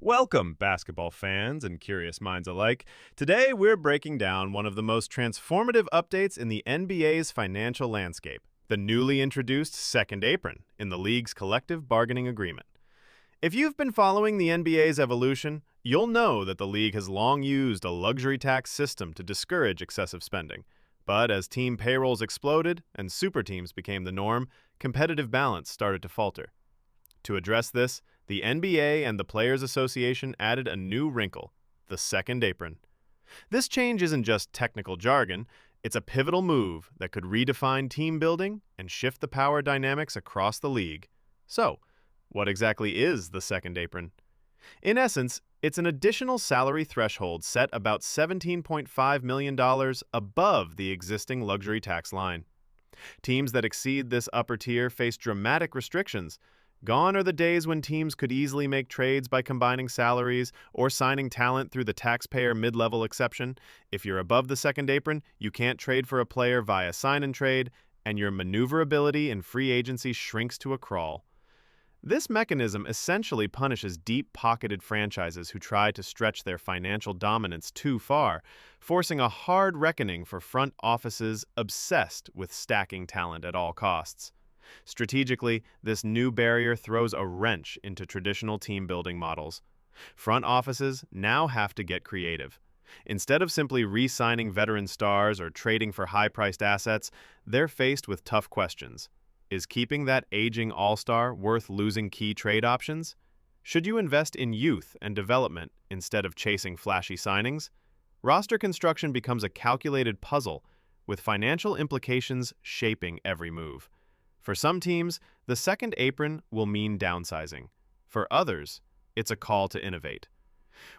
Welcome, basketball fans and curious minds alike. Today, we're breaking down one of the most transformative updates in the NBA's financial landscape, the newly introduced second apron in the league's collective bargaining agreement. If you've been following the NBA's evolution, you'll know that the league has long used a luxury tax system to discourage excessive spending. But as team payrolls exploded and super teams became the norm, competitive balance started to falter. To address this, the NBA and the Players Association added a new wrinkle, the second apron. This change isn't just technical jargon, it's a pivotal move that could redefine team building and shift the power dynamics across the league. So, what exactly is the second apron? In essence, it's an additional salary threshold set about $17.5 million above the existing luxury tax line. Teams that exceed this upper tier face dramatic restrictions. Gone are the days when teams could easily make trades by combining salaries or signing talent through the taxpayer mid-level exception. If you're above the second apron, you can't trade for a player via sign-and-trade, and your maneuverability in free agency shrinks to a crawl. This mechanism essentially punishes deep-pocketed franchises who try to stretch their financial dominance too far, forcing a hard reckoning for front offices obsessed with stacking talent at all costs. Strategically, this new barrier throws a wrench into traditional team-building models. Front offices now have to get creative. Instead of simply re-signing veteran stars or trading for high-priced assets, they're faced with tough questions. Is keeping that aging all-star worth losing key trade options? Should you invest in youth and development instead of chasing flashy signings? Roster construction becomes a calculated puzzle, with financial implications shaping every move. For some teams, the second apron will mean downsizing. For others, it's a call to innovate.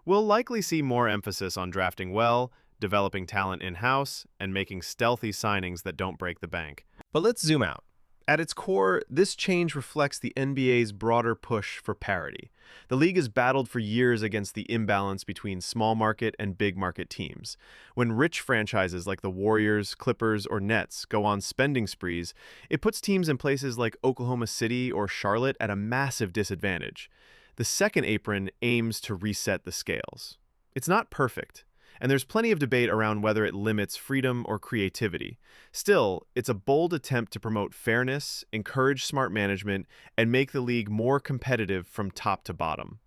We'll likely see more emphasis on drafting well, developing talent in-house, and making stealthy signings that don't break the bank. But let's zoom out. At its core, this change reflects the NBA's broader push for parity. The league has battled for years against the imbalance between small market and big market teams. When rich franchises like the Warriors, Clippers, or Nets go on spending sprees, it puts teams in places like Oklahoma City or Charlotte at a massive disadvantage. The second apron aims to reset the scales. It's not perfect, and there's plenty of debate around whether it limits freedom or creativity. Still, it's a bold attempt to promote fairness, encourage smart management, and make the league more competitive from top to bottom.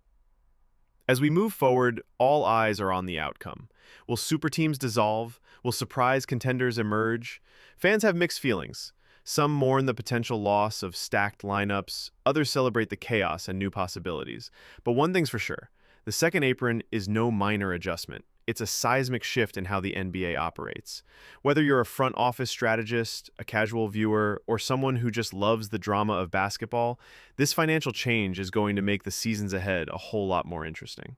As we move forward, all eyes are on the outcome. Will super teams dissolve? Will surprise contenders emerge? Fans have mixed feelings. Some mourn the potential loss of stacked lineups, others celebrate the chaos and new possibilities. But one thing's for sure, the second apron is no minor adjustment. It's a seismic shift in how the NBA operates. Whether you're a front office strategist, a casual viewer, or someone who just loves the drama of basketball, this financial change is going to make the seasons ahead a whole lot more interesting.